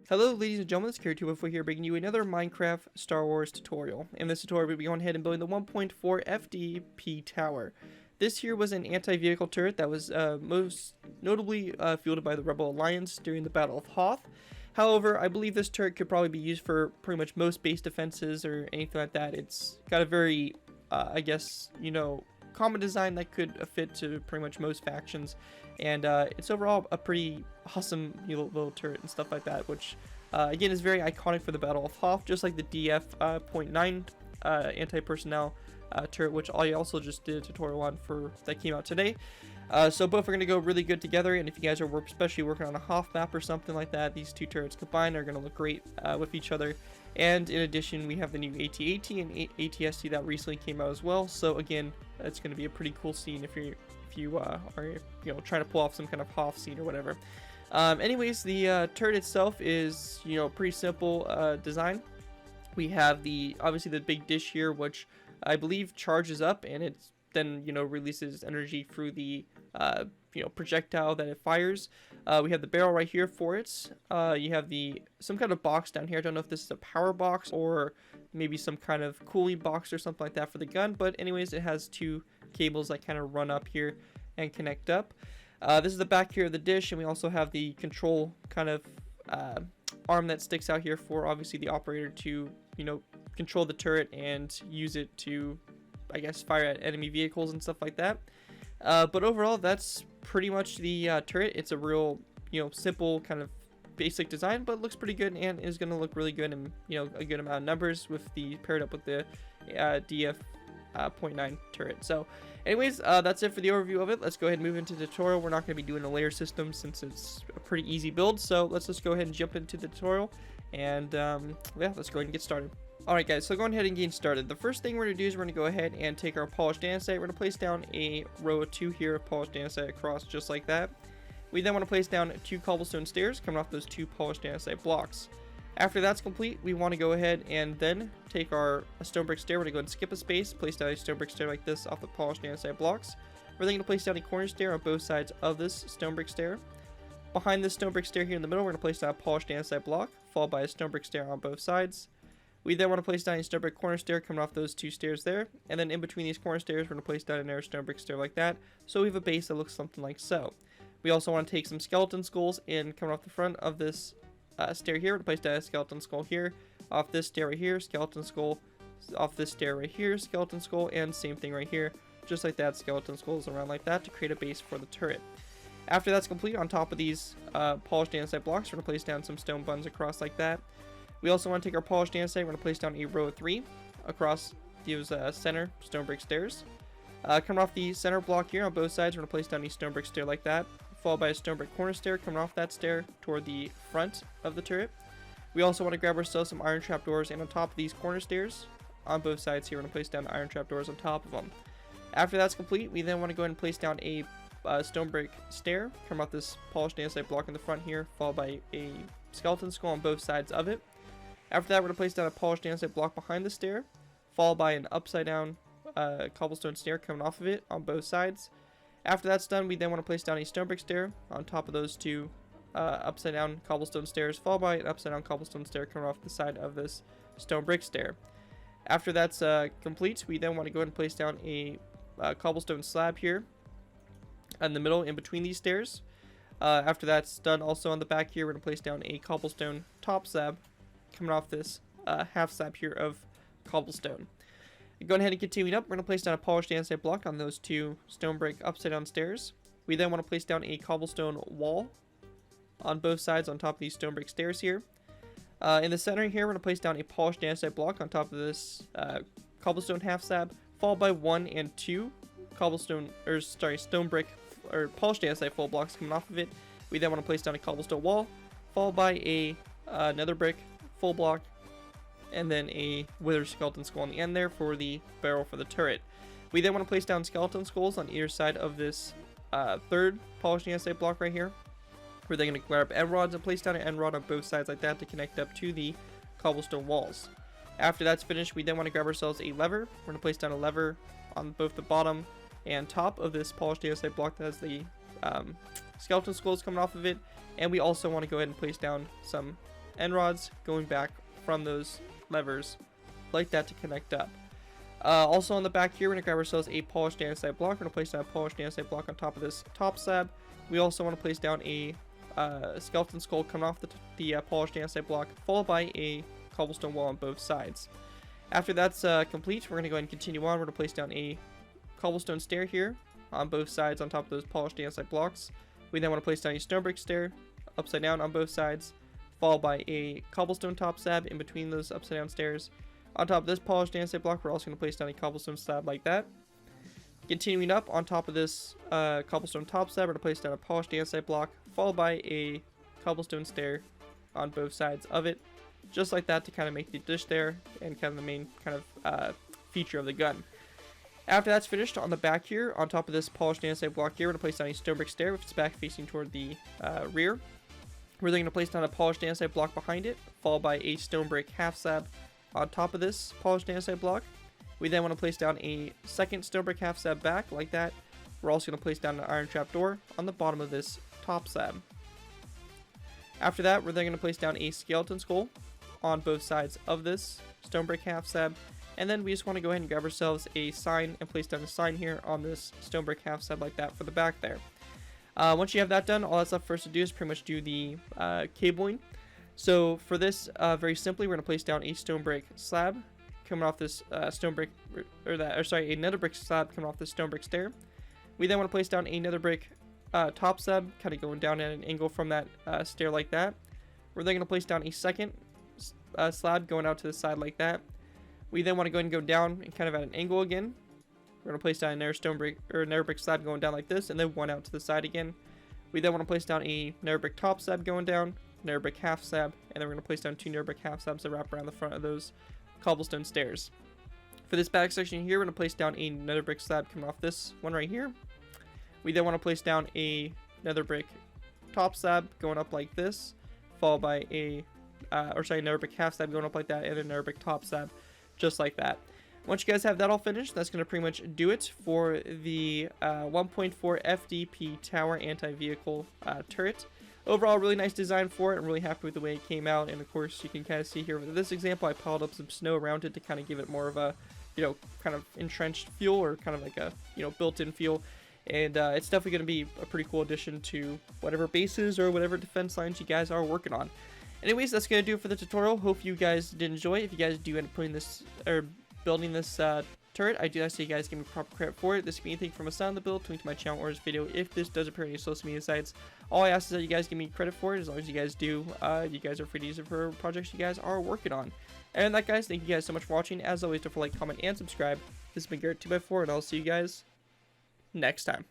Hello ladies and gentlemen, it's Carry214 here bringing you another Minecraft Star Wars tutorial. In this tutorial we'll be going ahead and building the 1.4 FDP tower. This here was an anti-vehicle turret that was most notably fielded by the Rebel Alliance during the Battle of Hoth. However, I believe this turret could probably be used for pretty much most base defenses or anything like that. It's got a very, I guess, common design that could fit to pretty much most factions, and it's overall a pretty awesome little turret and stuff like that, which again is very iconic for the Battle of Hoth, just like the DF.9 anti-personnel turret, which I also just did a tutorial on that came out today. So both are going to go really good together, and if you guys are especially working on a Hoth map or something like that, these two turrets combined are going to look great with each other. And in addition, we have the new AT-AT and AT-ST that recently came out as well. So again, it's going to be a pretty cool scene if you are trying to pull off some kind of Hoth scene or whatever. Anyways, the turret itself is pretty simple design. We have obviously the big dish here, which I believe charges up, and it's then releases energy through the projectile that it fires. We have the barrel right here for it. You have some kind of box down here. I don't know if this is a power box or maybe some kind of cooling box or something like that for the gun, but anyways, it has two cables that kind of run up here and connect up. This is the back here of the dish, and we also have the control kind of arm that sticks out here for obviously the operator to control the turret and use it to, I guess, fire at enemy vehicles and stuff like that. But overall, that's pretty much the turret. It's a real simple kind of basic design, but looks pretty good and is going to look really good in a good amount of numbers with paired up with the DF.9 turret. So anyways, that's it for the overview of it. Let's go ahead and move into the tutorial. We're not going to be doing a layer system since it's a pretty easy build, so let's just go ahead and jump into the tutorial, and yeah, let's go ahead and get started. Alright guys, so going ahead and getting started. The first thing we're going to do is we're going to go ahead and take our polished andesite. We're going to place down a row of 2 here of polished andesite across just like that. We then want to place down 2 cobblestone stairs coming off those 2 polished andesite blocks. After that's complete, we want to go ahead and then take our stone brick stair. We're going to go ahead and skip a space, place down a stone brick stair like this off the polished andesite blocks. We're then going to place down a corner stair on both sides of this stone brick stair. Behind this stone brick stair here in the middle, we're going to place down a polished andesite block, followed by a stone brick stair on both sides. We then want to place down a stone brick corner stair coming off those 2 stairs there, and then in between these corner stairs we're going to place down another stone brick stair like that, so we have a base that looks something like so. We also want to take some skeleton skulls and coming off the front of this stair here, we're going to place down a skeleton skull here, off this stair right here, skeleton skull, off this stair right here, skeleton skull, and same thing right here, just like that, skeleton skulls around like that to create a base for the turret. After that's complete, on top of these polished andesite blocks, we're going to place down some stone buttons across like that. We also want to take our polished andesite, we're going to place down a row of 3 across those center stone brick stairs. Coming off the center block here on both sides, we're going to place down a stone brick stair like that, followed by a stone brick corner stair coming off that stair toward the front of the turret. We also want to grab ourselves some iron trapdoors, and on top of these corner stairs on both sides here, we're going to place down iron trapdoors on top of them. After that's complete, we then want to go ahead and place down a stone brick stair coming off this polished andesite block in the front here, followed by a skeleton skull on both sides of it. After that, we're going to place down a polished andesite block behind the stair, followed by an upside down cobblestone stair coming off of it on both sides. After that's done, we then want to place down a stone brick stair on top of those 2 upside down cobblestone stairs, followed by an upside down cobblestone stair coming off the side of this stone brick stair. After that's complete, we then want to go ahead and place down a cobblestone slab here in the middle in between these stairs. After that's done, also on the back here, we're going to place down a cobblestone top slab coming off this half slab here of cobblestone. Going ahead and continuing up, we're going to place down a polished andesite block on those 2 stone brick upside down stairs. We then want to place down a cobblestone wall on both sides on top of these stone brick stairs here. In the center here, we're going to place down a polished andesite block on top of this cobblestone half slab, followed by 1 and 2 stone brick or polished andesite full blocks coming off of it. We then want to place down a cobblestone wall, followed by another brick full block, and then a withered skeleton skull on the end there for the barrel for the turret. We then want to place down skeleton skulls on either side of this 3rd polished andesite block right here. We're then going to grab end rods and place down an end rod on both sides like that to connect up to the cobblestone walls. After that's finished, we then want to grab ourselves a lever. We're going to place down a lever on both the bottom and top of this polished andesite block that has the skeleton skulls coming off of it, and we also want to go ahead and place down some end rods going back from those levers like that to connect up. Also on the back here, we're going to grab ourselves a polished andesite block. We're going to place down a polished andesite block on top of this top slab. We also want to place down a skeleton skull coming off the polished andesite block, followed by a cobblestone wall on both sides. After that's complete, we're going to go ahead and continue on. We're going to place down a cobblestone stair here on both sides on top of those polished andesite blocks. We then want to place down a stone brick stair upside down on both sides, followed by a cobblestone top slab in between those upside down stairs. On top of this polished andesite block, we're also going to place down a cobblestone slab like that. Continuing up, on top of this cobblestone top slab, we're going to place down a polished andesite block, followed by a cobblestone stair on both sides of it, just like that, to kind of make the dish there and kind of the main kind of feature of the gun. After that's finished, on the back here, on top of this polished andesite block here, we're going to place down a stone brick stair with its back facing toward the rear. We're then going to place down a polished andesite block behind it, followed by a stone brick half slab on top of this polished andesite block. We then want to place down a second stone brick half slab back, like that. We're also going to place down an iron trapdoor on the bottom of this top slab. After that, we're then going to place down a skeleton skull on both sides of this stone brick half slab. And then we just want to go ahead and grab ourselves a sign and place down a sign here on this stone brick half slab like that for the back there. Once you have that done, all that's left for us to do is pretty much do the cabling. So for this, very simply, we're going to place down a stone brick slab coming off this a nether brick slab coming off this stone brick stair. We then want to place down a nether brick top slab, kind of going down at an angle from that stair like that. We're then going to place down a second slab going out to the side like that. We then want to go ahead and go down and kind of at an angle again. We're going to place down another nether brick slab going down like this, and then one out to the side again. We then want to place down a nether brick top slab going down, nether brick half slab, and then we're going to place down two nether brick half slabs that wrap around the front of those cobblestone stairs. For this back section here, we're going to place down a nether brick slab coming off this one right here. We then want to place down a nether brick top slab going up like this, followed by a nether brick half slab going up like that, and a nether brick top slab just like that. Once you guys have that all finished, that's going to pretty much do it for the 1.4 FDP tower anti-vehicle turret. Overall, really nice design for it. I'm really happy with the way it came out, and of course you can kind of see here with this example, I piled up some snow around it to kind of give it more of a, kind of entrenched feel, or kind of like a, built-in feel. And it's definitely going to be a pretty cool addition to whatever bases or whatever defense lines you guys are working on. Anyways, that's going to do it for the tutorial. Hope you guys did enjoy it. If you guys do end up putting this, or building this turret, I do ask that you guys give me proper credit for it. This could be anything from a sound of the build, to link to my channel, or this video if this does appear on your social media sites. All I ask is that you guys give me credit for it. As long as you guys do, you guys are free to use it for projects you guys are working on. And that, guys, thank you guys so much for watching. As always, don't forget to like, comment, and subscribe. This has been Garrett 2x4, and I'll see you guys next time.